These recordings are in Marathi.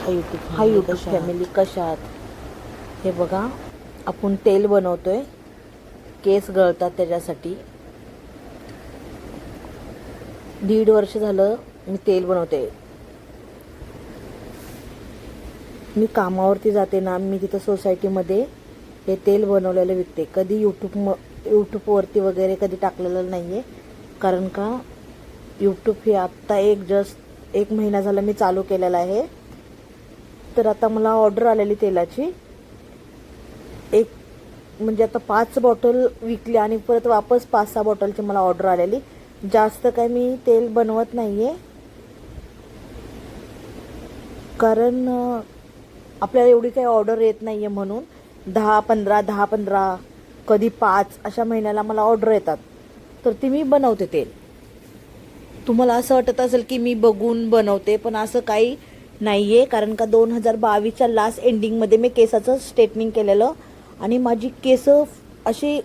हाय यूट्यूब फॅमिली कशा आहात? हे बघा, आपण तेल बनवतोय, केस गळतात त्याच्यासाठी. 1.5 वर्ष झालं मी तेल बनवते. मी कामावरती जाते ना, मी तिथं सोसायटीमध्ये हे तेल बनवलेलं विकते. कधी यूट्यूबवरती वगैरे कधी टाकलेलं नाही आहे, कारण का यूट्यूब हे आत्ता जस्ट 1 महिना झाला मी चालू केलेलं आहे. तर आता मला ऑर्डर आलेली तेलाची, म्हणजे आता 5 बॉटल विकली आणि परत वापस 5-6 बॉटलची मला ऑर्डर आलेली. जास्त काय मी तेल बनवत नाहीये, कारण आपल्याला एवढी काही ऑर्डर येत नाहीये. म्हणून 10-15 कधी 5 अशा महिन्याला मला ऑर्डर येतात, तर ती मी बनवते तेल. तुम्हाला असं वाटत असेल की मी बघून बनवते, पण असं काही नाहीये. कारण का 2022च्या लास्ट एंडिंगमध्ये मी केसाचं स्ट्रेटनिंग केलेलं आणि माझी केस अशी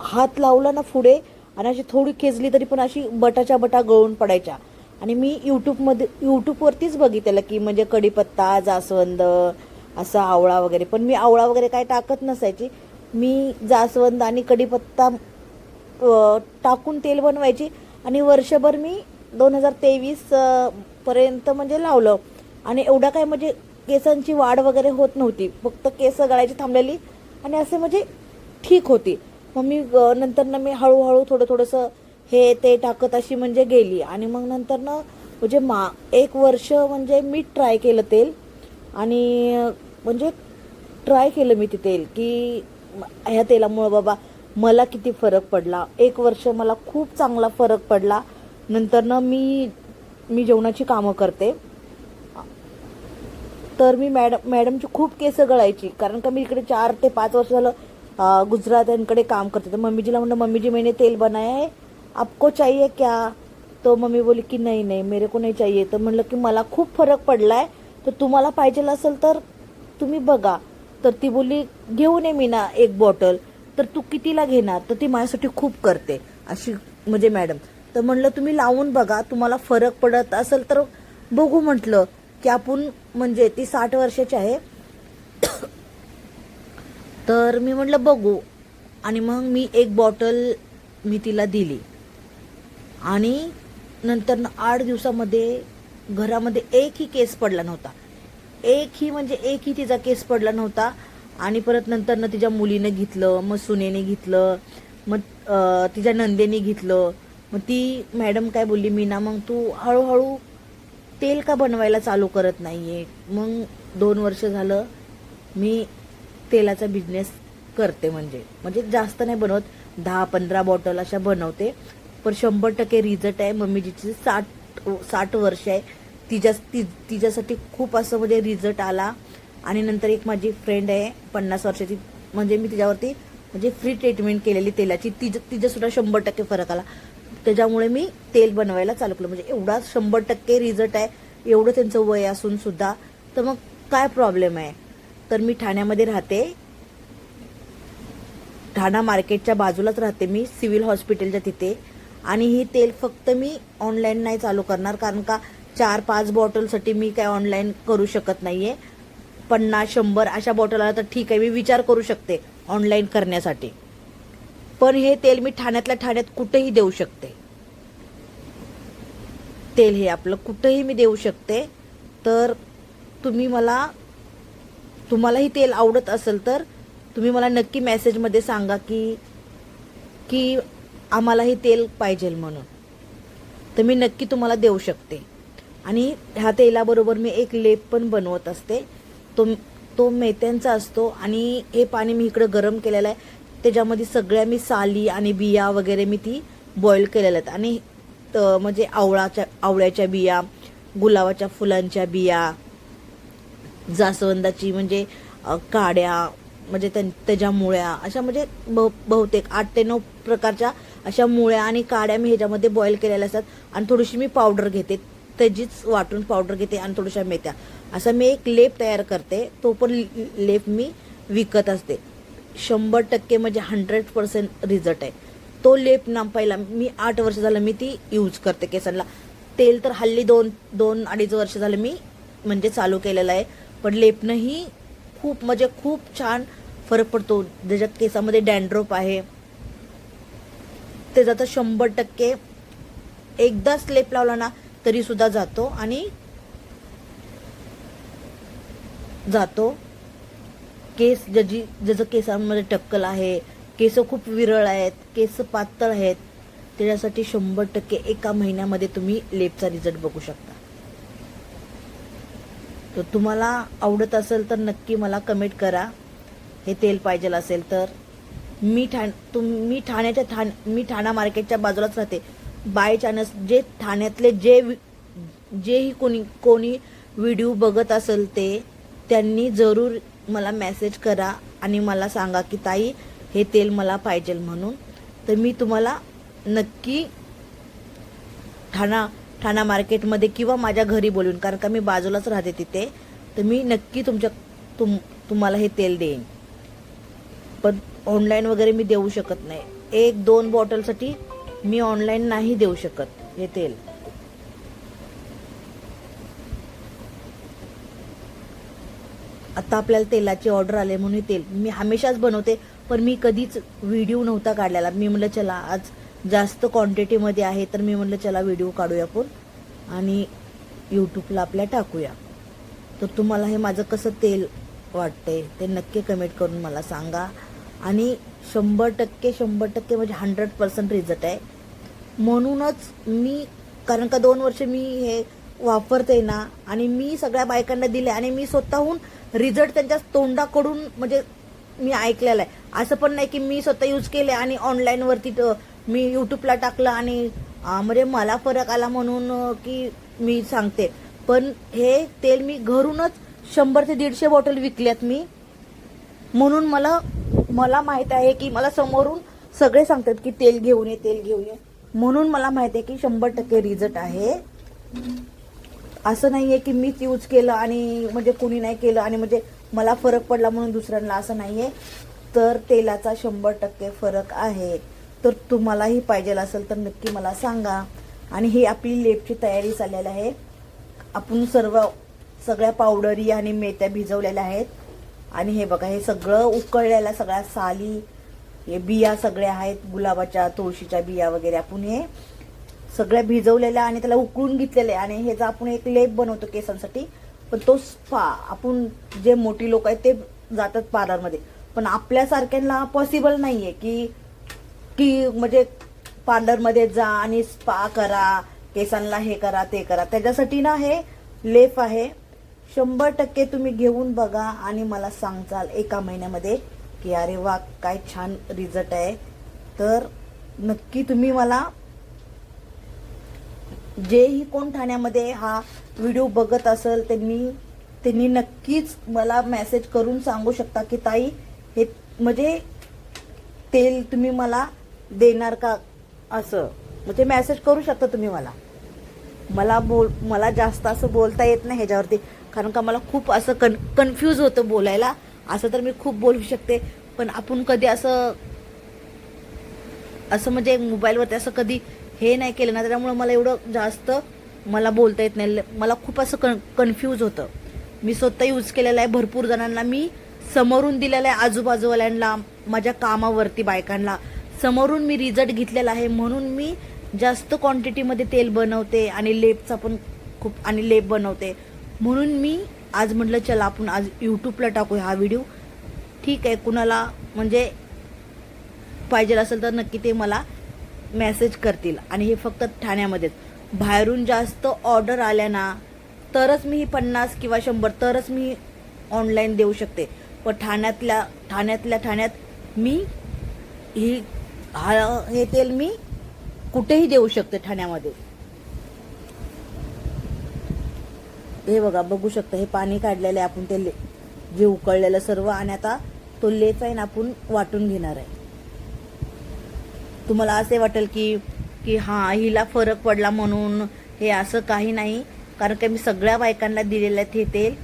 हात लावला ना पुढे आणि अशी थोडी खेचली तरी पण अशी बटाच्या बटा गळून पडायच्या. आणि मी यूट्यूबवरतीच बघितलेलं की म्हणजे कढीपत्ता, जास्वंद, असा आवळा वगैरे. पण मी आवळा वगैरे काय टाकत नसायची. मी जास्वंद आणि कढीपत्ता टाकून तेल बनवायची आणि वर्षभर मी 2023 पर्यंत म्हणजे लावलं. आणि एवढा काय म्हणजे केसांची वाढ वगैरे होत नव्हती, फक्त केस गळायची थांबलेली आणि असे म्हणजे ठीक होती. मग मी नंतर मी हळूहळू थोडंसं हे ते टाकत अशी म्हणजे गेली. आणि मग नंतर म्हणजे 1 वर्ष म्हणजे मी ट्राय केलं तेल, आणि म्हणजे ट्राय केलं मी ते तेल की ह्या तेलामुळं बाबा मला किती फरक पडला. 1 वर्ष मला खूप चांगला फरक पडला. नंतर मी जेवणाची कामं करते, तर मी मॅडमची खूप केस गळायची. कारण का मी इकडे 4 ते 5 वर्ष झालं गुजरात्यांकडे काम करते. तर मम्मीजीला म्हणलं, मम्मीजी मैंने तेल बनाया है, आपको चाहिए क्या? तो मम्मी बोली की नहीं मेरे को नहीं चाहिए. तर म्हणलं की मला खूप फरक पडलाय, तर तुम्हाला पाहिजे असेल तर तुम्ही बघा. तर ती बोलली घेऊन ये मी ना 1 बॉटल. तर तू कितीला घेणार? तर ती माझ्यासाठी खूप करते अशी म्हणजे मॅडम. तर म्हणलं तुम्ही लावून बघा, तुम्हाला फरक पडत असेल तर बघू. म्हटलं की आपण म्हणजे ती 60 वर्षाची आहे, तर मी म्हटलं बघू. आणि मग मी 1 बॉटल मी तिला दिली आणि नंतर 8 दिवसामध्ये घरामध्ये एकही केस पडला नव्हता. एकही तिचा केस पडला नव्हता. आणि परत नंतर तिच्या मुलीने घेतलं, मग सुनेने घेतलं, मग तिच्या नंदेने घेतलं. मग ती मॅडम काय बोलली, मीना मग तू हळूहळू तेल का बनवायला चालू करत नाहीये? मग 2 वर्ष झालं मी तेलाचा बिझनेस करते. म्हणजे जास्त नाही बनवत, 10-15 बॉटल अशा बनवते. पण 100% रिझल्ट आहे. मम्मीजीची 60 वर्ष आहे, तिच्यासाठी खूप असं म्हणजे रिझल्ट आला. आणि नंतर एक माझी फ्रेंड आहे 50 वर्षाची, म्हणजे मी तिच्यावरती म्हणजे फ्री ट्रीटमेंट केलेली तेलाची, तिचं सुद्धा 100% फरक आला. त्याच्यामुळे मी तेल बनवायला चालू केलं. म्हणजे एवढा 100% रिझल्ट आहे. एवढं त्यांचं वय असून सुद्धा. तर मग काय प्रॉब्लेम आहे? तर मी ठाण्यामध्ये राहते, ठाणा मार्केटच्या बाजूलाच राहते मी, सिव्हिल हॉस्पिटलच्या तिथे. आणि ही तेल फक्त मी ऑनलाईन नाही चालू करणार, कारण का 4-5 बॉटलसाठी मी काय ऑनलाईन करू शकत नाहीये. 50-100 अशा बॉटल आला तर ठीक आहे, मी विचार करू शकते ऑनलाईन करण्यासाठी. पण हे तेल मी ठाण्यातल्या ठाण्यात कुठेही देऊ शकते. तेल हे आपलं कुठेही मी देऊ शकते. तर तुम्हालाही तेल आवडत असेल तर तुम्ही मला नक्की मेसेजमध्ये सांगा की आम्हाला हे तेल पाहिजे म्हणून, तर मी नक्की तुम्हाला देऊ शकते. आणि ह्या तेलाबरोबर मी एक लेप पण बनवत असते, तो मेथ्यांचा असतो. आणि हे पाणी मी इकडं गरम केलेलं आहे, त्याच्यामध्ये सगळ्या मी साली आणि बिया वगैरे मी ती बॉईल केलेल्या आहेत. आणि म्हणजे आवळ्याच्या बिया, गुलाबाच्या फुलांच्या बिया, जास्वंदाची म्हणजे काड्या, म्हणजे त्याच्या मुळ्या, अशा म्हणजे बहुतेक 8 ते 9 प्रकारच्या अशा मुळ्या आणि काड्या मी ह्याच्यामध्ये बॉईल केलेल्या असतात. आणि थोडीशी मी पावडर घेते, त्याचीच वाटून पावडर घेते, आणि थोड्याशा मेथ्या, असा मी एक लेप तयार करते. तो पण लेप मी विकत असते. 100% म्हणजे 100% रिझल्ट आहे. तो लेप ना पहिला मी 8 वर्ष झालं मी ती यूज करते केसांना. तेल तर हल्ली 2-2.5 वर्ष झालं मी म्हणजे चालू केलेलं आहे, पण लेपनंही खूप म्हणजे खूप छान फरक पडतो. ज्याच्या केसामध्ये डॅन्ड्रफ आहे त्याचा तर 100% एकदाच लेप लावला ना तरी सुद्धा जातो आणि जातो. केस ज्याचं केसांमध्ये टक्कल आहे, केस खूप विरळ आहेत, केस पातळ आहेत, त्याच्यासाठी 100% एका महिन्यामध्ये तुम्ही लेपचा रिझल्ट बघू शकता. तर तुम्हाला आवडत असेल तर नक्की मला कमेंट करा. हे तेल पाहिजे असेल तर. मी ठाणा मार्केटच्या बाजूलाच राहते. बाय चान्स जे ठाण्यातले जेही कोणी व्हिडिओ बघत असेल त्यांनी जरूर मला मेसेज करा आणि मला सांगा की ताई हे तेल मला पाहिजे म्हणून. तर मी तुम्हाला नक्की ठाणा मार्केटमध्ये किंवा माझ्या घरी बोलून, कारण का मी बाजूलाच राहते तिथे, तर मी नक्की तुम्हाला हे तेल देईन. पण ऑनलाईन वगैरे मी देऊ शकत नाही. 1-2 बॉटलसाठी मी ऑनलाईन नाही देऊ शकत हे तेल. आता आपल्याला तेलाची ऑर्डर आले म्हणून तेल मी हमेशाच बनवते, पण मी कधीच व्हिडिओ नव्हता काढलेला. मी म्हटलं चला आज जास्त क्वांटिटीमध्ये आहे तर मी म्हटलं चला व्हिडिओ काढूया आपण आणि यूट्यूबला आपल्या टाकूया. तर तुम्हाला हे माझं कसं तेल वाटतंय ते नक्की कमेंट करून मला सांगा. आणि 100% म्हणजे 100% रिझल्ट आहे. म्हणूनच मी, कारण का 2 वर्ष मी हे वापरते ना आणि मी सगळ्या बायकांना दिले आणि मी स्वतःहून रिझल्ट त्यांच्या तोंडाकडून म्हणजे मी ऐकलेला आहे. असं पण नाही की मी स्वतः यूज केले आणि ऑनलाईनवरती मी यूट्यूबला टाकलं आणि म्हणजे मला फरक आला म्हणून की मी सांगते. पण हे तेल मी घरूनच 100 ते 150 बॉटल विकल्यात मी. म्हणून मला माहित आहे की मला समोरून सगळे सांगतात की तेल घेऊन ये. म्हणून मला माहित आहे की 100% रिझल्ट आहे. असं नाहीये की मीच यूज केलं आणि म्हणजे कुणी नाही केलं आणि म्हणजे मला फरक पडला म्हणून दुसऱ्यांना, असं नाहीये. तर तेलाचा 100% फरक आहे. तर तुम्हालाही पाहिजे असेल तर नक्की मला सांगा. आणि ही आपली लेपची तयारी चाललेली आहे. आपण सगळ्या पावडरी आणि मेथ्या भिजवलेल्या आहेत. आणि हे बघा, हे सगळं उकळलेलं, सगळ्या साली, हे बिया सगळ्या आहेत, गुलाबाच्या, तुळशीच्या बिया वगैरे आपण हे सगळ्या भिजवलेल्या आणि त्याला उकळून घेतलेले. आणि ह्याचा आपण एक लेप बनवतो केसांसाठी. पण तो स्पा, आपण जे मोठी लोक आहेत ते जातात पार्लरमध्ये, पण आपल्यासारख्यांना पॉसिबल नाहीये की म्हणजे पार्लरमध्ये जा आणि स्पा करा, केसांना हे करा ते करा. त्याच्यासाठी ना हे लेप आहे. 100% तुम्ही घेऊन बघा आणि मला सांगचाल एका महिन्यामध्ये की अरे वा काय छान रिझल्ट आहे. तर नक्की तुम्ही मला, जेही कोण ठाण्यामध्ये हा व्हिडिओ बघत असेल त्यांनी नक्कीच मला मेसेज करून सांगू शकता की ताई हे म्हणजे तेल तुम्ही मला देणार का, असं म्हणजे मेसेज करू शकता तुम्ही मला जास्त असं बोलता येत नाही ह्याच्यावरती, कारण का मला खूप असं कन्फ्यूज होतं बोलायला. असं तर मी खूप बोलू शकते, पण आपण कधी असं म्हणजे मोबाईलवरती असं कधी हे नाही केलं ना, त्याच्यामुळे मला एवढं जास्त मला बोलता येत नाही. मला खूप असं कन्फ्यूज होतं. मी स्वतः यूज केलेलं आहे. भरपूर जणांना मी समोरून दिलेलं आहे, आजूबाजूवाल्यांना, माझ्या कामावरती बायकांना समोरून मी रिझल्ट घेतलेला आहे. म्हणून मी जास्त क्वांटिटीमध्ये तेल बनवते आणि लेपचा पण खूप आणि लेप बनवते. म्हणून मी आज म्हटलं चला आपण आज यूट्यूबला टाकू हा व्हिडिओ. ठीक आहे, कुणाला म्हणजे पाहिजे असेल तर नक्की ते मला मेसेज करतील. आणि हे फक्त ठाण्यामध्येच. बाहेरून जास्त ऑर्डर आल्या ना तरच मी 50 किंवा 100 तरच मी ऑनलाईन देऊ शकते. पण ठाण्यात मी हे तेल मी कुठेही देऊ शकते ठाण्यामध्ये. हे बघा, बघू शकता हे पाणी काढलेलं आहे आपण, ते जे उकळलेलं सर्व. आणि आता तो लेप आहे ना आपण वाटून घेणार आहे. तुम्हाला असे वाटेल की हां हिला फरक पडला म्हणून हे, असं काही नाही. कारण की मी सगळ्या बायकांना दिलेलं आहे हे तेल.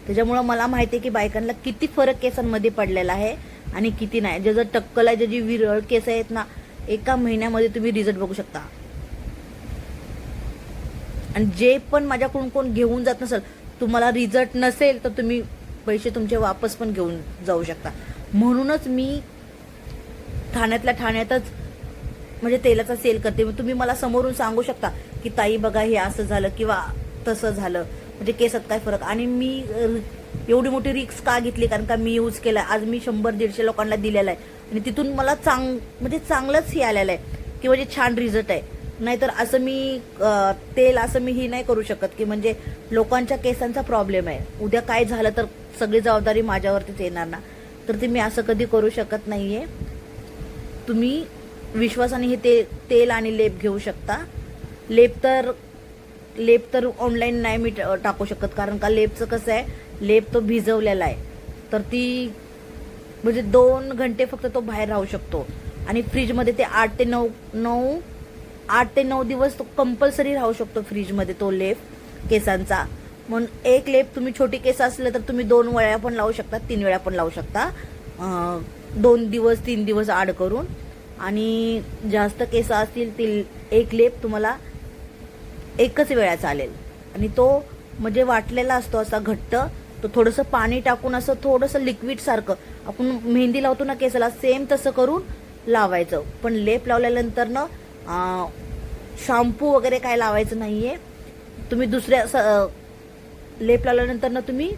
त्याच्यामुळं मला माहिती आहे की बायकांना किती फरक केसांमध्ये पडलेला आहे आणि किती नाही. ज्याचं टक्कल आहे, ज्याची विरळ केस आहेत ना, एका महिन्यामध्ये तुम्ही रिझल्ट बघू शकता. आणि जे पण माझ्याकडून कोण घेऊन जात नसेल तुम्हाला रिझल्ट नसेल तर तुम्ही पैसे तुमचे वापस पण घेऊन जाऊ शकता. म्हणूनच मी ठाण्यातल्या ठाण्यातच म्हणजे तेलाचा सेल करते. तुम्ही मला समोरून सांगू शकता की ताई बघा हे असं झालं किंवा तसं झालं, म्हणजे केसात काय फरक. आणि मी एवढी मोठी रिस्क का घेतली, कारण का मी यूज केला. आज मी 100-150 लोकांना दिलेला आहे आणि तिथून मला म्हणजे चांगलंच हे आलेलं आहे की म्हणजे छान रिझल्ट आहे. नाहीतर असं मी तेल असं मी ही नाही करू शकत की म्हणजे लोकांच्या केसांचा प्रॉब्लेम आहे, उद्या काय झालं तर सगळी जबाबदारी माझ्यावरतीच येणार ना. तर ते मी असं कधी करू शकत नाहीये. तुम्ही विश्वासाने हे तेल आणि लेप घेऊ शकता. लेप तर ऑनलाईन नाही मी टाकू शकत, कारण का लेपचं कसं आहे, लेप तो भिजवलेला आहे तर ती म्हणजे 2 घंटे फक्त तो बाहेर राहू शकतो. आणि फ्रीजमध्ये ते 8 ते 9 दिवस तो कंपल्सरी राहू शकतो फ्रीजमध्ये तो लेप केसांचा. म्हणून एक लेप तुम्ही छोटी केस असले तर तुम्ही 2 वेळा पण लावू शकता, 3 वेळा पण लावू शकता, 2 दिवस 3 दिवस आड करून. आणि जास्त केस असतील ती एक लेप तुम्हाला एकच वेळा चालेल. आणि तो म्हणजे वाटलेला असतो असा घट्ट, तो थोडंसं पाणी टाकून असं थोडंसं लिक्विड सारखं आपण मेहंदी लावतो ना केसाला, सेम तसं करून लावायचं. पण लेप लावल्यानंतर ना शॅम्पू वगैरे काय लावायचं नाहीये. तुम्ही दुसऱ्या लेप लावल्यानंतर ना तुम्ही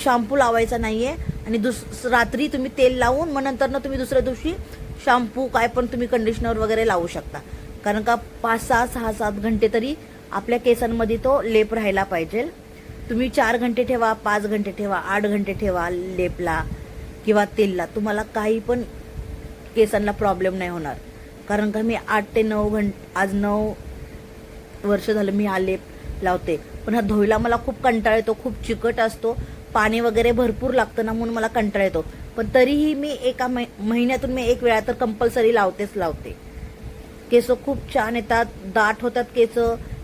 शॅम्पू लावायचा नाहीये. आणि रात्री तुम्ही तेल लावून मग नंतर ना तुम्ही दुसऱ्या दिवशी शॅम्पू काय पण तुम्ही कंडिशनर वगैरे लावू शकता. कारण का 5-6, 6-7 घंटे तरी आपल्या केसांमध्ये तो लेप राहायला पाहिजे. तुम्ही 4 घंटे ठेवा, 5 घंटे ठेवा, 8 घंटे ठेवा लेपला किंवा तेलला, तुम्हाला काही पण केसांना प्रॉब्लेम नाही होणार. कारण का मी 8 ते 9 घंटे, आज 9 वर्ष झालं मी हा लेप लावते. पण हा धुवायला मला खूप कंटाळा येतो, खूप चिकट असतो, पाणी वगैरे भरपूर लागतं ना, म्हणून मला कंटाळा येतो. पण तरीही मी एका महिन्यातून मी 1 वेळा तर कंपल्सरी लावते. केस खूप छान येतात, दाट होतात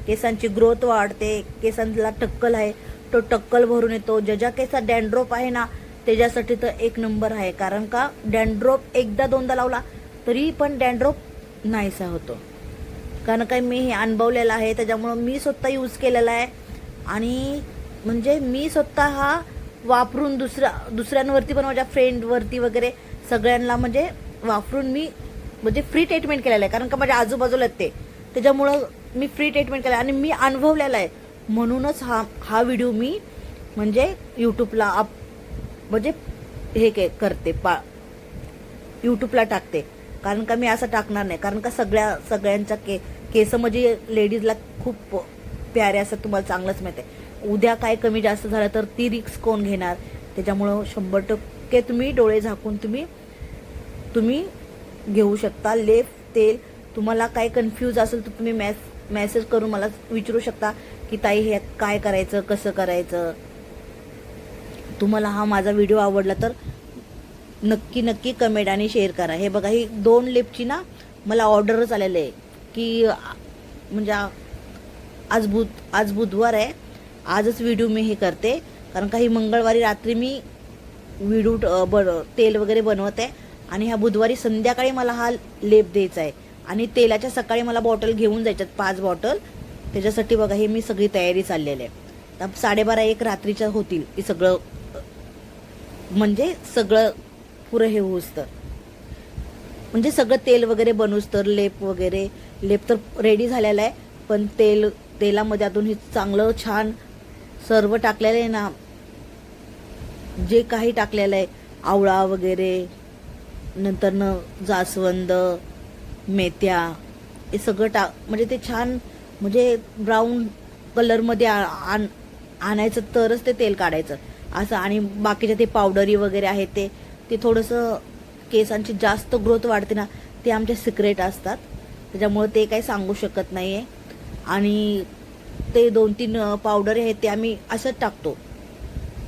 केसांची ग्रोथ वाढते. केसांना टक्कल आहे तो टक्कल भरून येतो. ज्या केसात डॅन्ड्रॉफ आहे ना त्याच्यासाठी तर 1 नंबर आहे. कारण का डॅन्ड्रॉफ एकदा 2दा लावला तरी पण डॅन्ड्रॉफ नाहीसा होतो. कारण काय मी हे अनुभवलेलं आहे, त्याच्यामुळं मी स्वतः यूज केलेला आहे. आणि म्हणजे मी स्वतः हा वापरून दुसऱ्यांवरती पण माझ्या फ्रेंडवरती वगैरे सगळ्यांना म्हणजे वापरून मी म्हणजे फ्री ट्रीटमेंट केलेलं आहे. कारण का माझ्या आजूबाजूला ते, त्याच्यामुळं मी फ्री ट्रीटमेंट केलं आणि मी अनुभवलेला आहे. म्हणूनच हा व्हिडिओ मी म्हणजे यूट्यूबला म्हणजे हे करते, यूट्यूबला टाकते. कारण का मी असं टाकणार नाही, कारण का सगळ्यांच्या केस म्हणजे लेडीजला खूप प्यारे असतात, तुम्हाला चांगलंच माहिती आहे. उद्या काय कमी जास्त झालं तर ती रिस्क कोण घेणार. त्याच्यामुळं 100% तुम्ही डोळे झाकून तुम्ही घेऊ शकता लेप तेल. तुम्हाला काय कन्फ्यूज असेल तर तुम्ही मेसेज करून मला विचारू शकता की ताई हे काय करायचं, कसं करायचं. तुम्हाला हा माझा व्हिडिओ आवडला तर नक्की कमेंट आणि शेअर करा. हे बघा, ही 2 लेपची ना मला ऑर्डरच आलेलं आहे की म्हणजे आज बुधवार आहे, आजच व्हिडिओ मी हे करते. कारण काही मंगळवारी रात्री मी व्हिडिओ तेल वगैरे बनवत आहे आणि ह्या बुधवारी संध्याकाळी मला हा लेप द्यायचा आहे. आणि तेलाच्या सकाळी मला बॉटल घेऊन जायच्यात 5 बॉटल. त्याच्यासाठी बघा हे मी सगळी तयारी चाललेली आहे. 12:30-1 रात्रीच्या होतील हे सगळं, म्हणजे सगळं पुरं हे होऊस तर, म्हणजे सगळं तेल वगैरे बनवूस तर लेप तर रेडी झालेला आहे. पण तेलामध्ये अजून हे चांगलं छान सर्व टाकलेलं आहे ना, जे काही टाकलेलं आहे, आवळा वगैरे, नंतर जास्वंद, मेथ्या, हे सगळं म्हणजे ते छान म्हणजे ब्राऊन कलरमध्ये आणायचं तरच ते तेल काढायचं असं. आणि बाकीचे ते पावडरी वगैरे आहे ते थोडंसं केसांची जास्त ग्रोथ वाढते ना, ते आमचे सिक्रेट असतात, त्याच्यामुळे ते काही सांगू शकत नाही आहे. आणि ते 2-3 पावडरी आहेत ते आम्ही असंच टाकतो,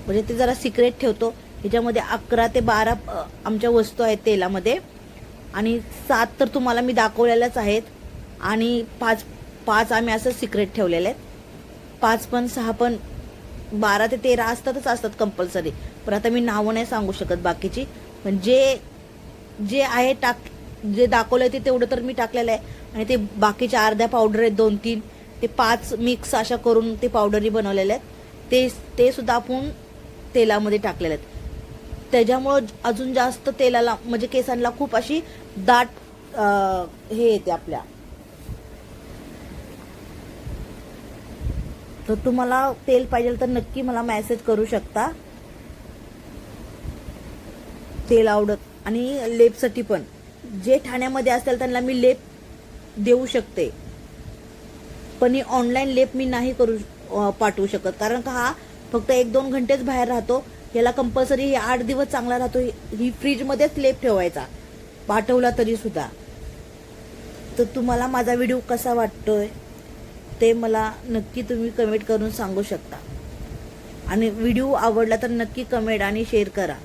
म्हणजे ते जरा सिक्रेट ठेवतो. ह्याच्यामध्ये 11 ते 12 आमच्या वस्तू आहेत तेलामध्ये. आणि 7 तर तुम्हाला मी दाखवलेल्याच आहेत. आणि 5 आम्ही असं सिक्रेट ठेवलेले आहेत. 5 पण 6 पण 12 ते 13 असतात कंपल्सरी. पण आता मी नावं नाही सांगू शकत बाकीची. पण जे आहे जे दाखवलं ते तेवढं तर मी टाकलेलं आहे. आणि ते बाकीच्या अर्ध्या पावडर आहेत 2-3 ते 5 मिक्स अशा करून ते पावडरी बनवलेले आहेत, ते सुद्धा आपण तेलामध्ये टाकलेले आहेत. त्याच्यामुळं अजून जास्त तेलाला म्हणजे केसांना खूप अशी दाट हे येते आपल्या. तर तुम्हाला तेल पाहिजे तर नक्की मला मेसेज करू शकता. तेल आवडत आणि लेपसाठी पण जे ठाण्यामध्ये असतील त्यांना मी लेप देऊ शकते, पण ही ऑनलाईन लेप मी नाही पाठवू शकत, कारण का हा फक्त 1-2 घंटेच बाहेर राहतो. याला कंपल्सरी 8 दिवस चांगला राहतो. ही फ्रीजमध्येच लेप ठेवायचा पाठवला तरी सुद्धा. तर तुम्हाला माझा व्हिडिओ कसा वाटतोय ते मला नक्की तुम्ही कमेंट करून सांगू शकता. आणि व्हिडिओ आवडला तर नक्की कमेंट आणि शेअर करा.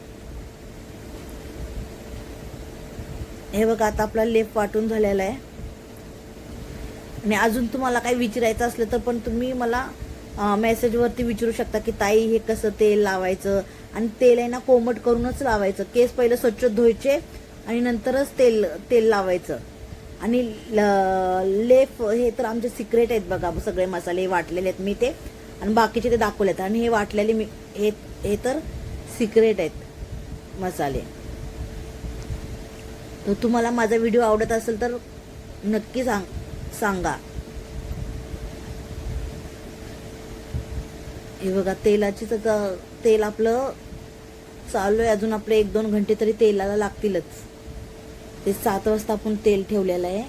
हे बघा, आता आपला लेप वाटून झालेला आहे. आणि अजून तुम्हाला काही विचारायचं असलं तर पण तुम्ही मला मेसेजवरती विचारू शकता की ताई हे कसं तेल लावायचं. आणि तेल आहे ना कोमट करूनच लावायचं. केस पहिलं स्वच्छ धुवायचे आणि नंतरच तेल लावायचं. आणि लेप हे तर आमचे सिक्रेट आहेत बघा. सगळे मसाले वाटलेले आहेत मी ते, आणि बाकीचे ते दाखवलेत. आणि हे वाटलेले मी हे तर सिक्रेट आहेत मसाले. तर तुम्हाला माझा व्हिडिओ आवडत असेल तर नक्की सांगा. हे बघा, तेल आपलं चालू आहे. अजून आपले 1-2 घंटे तरी तेलाला लागतीलच. ते 7 वाजता आपण तेल ठेवलेलं आहे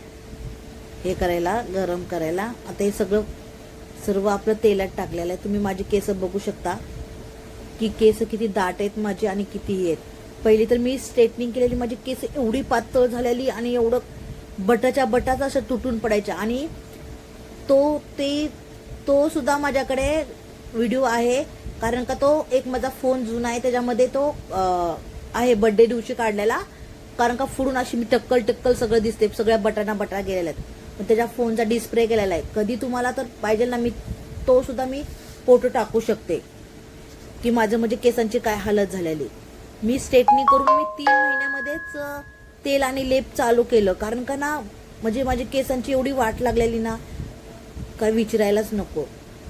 हे करायला, गरम करायला. आता हे सर्व आपलं तेलात टाकलेलं आहे. तुम्ही माझी केस बघू शकता की केस किती दाट आहेत माझी आणि किती आहेत. पहिली तर मी स्ट्रेटनिंग केलेली, माझी केस एवढी पातळ झालेली आणि एवढं बटाच्या बटाच असं तुटून पडायच्या. आणि तो सुद्धा माझ्याकडे व्हिडिओ आहे, कारण का तो एक माझा फोन जुना आहे, त्याच्यामध्ये तो आहे बर्थडे दिवशी काढलेला. कारण का फुडून अशी मी टक्कल सगळं दिसते, सगळ्या बटा गेलेल्या आहेत. पण त्याच्या फोनचा डिस्प्ले केलेला आहे. कधी तुम्हाला तर पाहिजे ना, तो सुद्धा मी फोटो टाकू शकते की माझं म्हणजे केसांची काय हालत झालेली. मी स्ट्रेटनिंग करून मी 3 महिन्यामध्येच तेल आणि लेप चालू केलं. कारण का ना, म्हणजे माझी केसांची एवढी वाट लागलेली ना, काय विचारायलाच नको.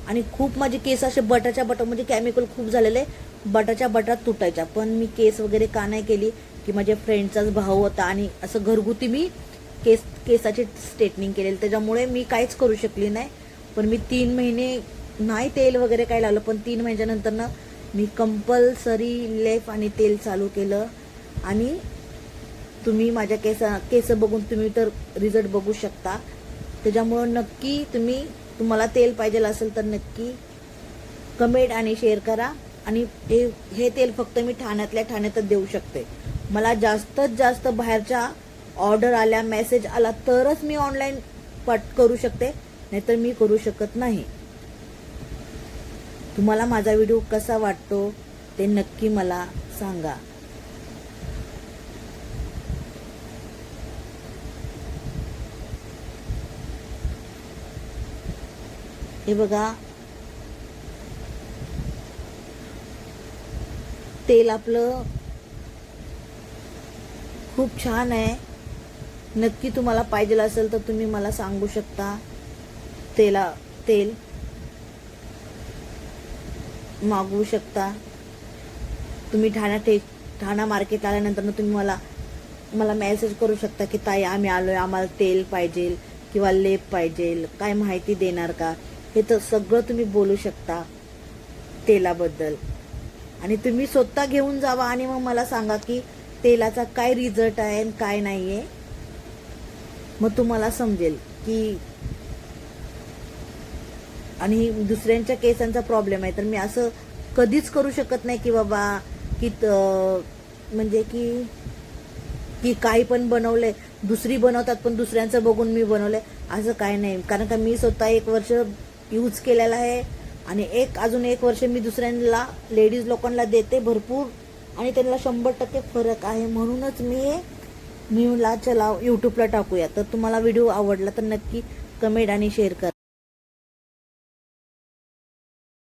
आणि खूप माझे केस असे बटाच्या बटा म्हणजे केमिकल खूप झालेले, बटाच्या बटात तुटायच्या. पण मी केस वगैरे का नाही केली की माझ्या फ्रेंडचाच भाऊ होता आणि असं घरगुती मी केसाची स्ट्रेटनिंग केलेली, त्याच्यामुळे मी काहीच करू शकली नाही. पण मी 3 महिने नाही तेल वगैरे काय लावलं, पण 3 महिन्याच्या नंतर मी कंपल्सरी लेप आणि तेल चालू केलं. आणि तुम्ही माझ्या केस बघून तुम्ही तर रिझल्ट बघू शकता. त्याच्यामुळं नक्की तुम्हाला तेल पाहिजे असेल तर नक्की कमेंट आणि शेअर करा. आणि हे तेल फक्त मी ठाण्यातच देऊ शकते. मला जास्तीत जास्त बाहेरच्या ऑर्डर आल्या, मेसेज आला तरच मी ऑनलाईन करू शकते, नाहीतर मी करू शकत नाही. तुम्हाला माझा व्हिडिओ कसा वाटतो ते नक्की मला सांगा. हे बघा, तेल आपलं खूप छान आहे. नक्की तुम्हाला पाहिजे असेल तर तुम्ही मला सांगू शकता. तेल मागवू शकता तुम्ही. ठाणा मार्केट आल्यानंतर तुम्ही मला मेसेज करू शकता की ताई आम्ही आलोय, आम्हाला तेल पाहिजे किंवा लेप पाहिजे, काय माहिती देणार का, हे तर सगळं तुम्ही बोलू शकता तेलाबद्दल. आणि तुम्ही स्वतः घेऊन जावा आणि मग मला सांगा की तेलाचा काय रिझल्ट आहे आणि काय नाही आहे. मग तुम्हाला समजेल की. आणि दुसऱ्यांच्या केसांचा प्रॉब्लेम आहे तर मी असं कधीच करू शकत नाही की बाबा की म्हणजे की काही पण बनवलंय, दुसरी बनवतात पण दुसऱ्यांचं बघून मी बनवलंय असं काय नाही. कारण का मी स्वतः 1 वर्ष यूज केलेला आहे आणि अजून 1 वर्ष मी दुसऱ्यांना लेडीज लोकांना देते भरपूर, आणि त्यांना 100% फरक आहे. म्हणूनच मी चला यूट्यूबला टाकूया. तर तुम्हाला व्हिडिओ आवडला तर नक्की कमेंट आणि शेअर करा.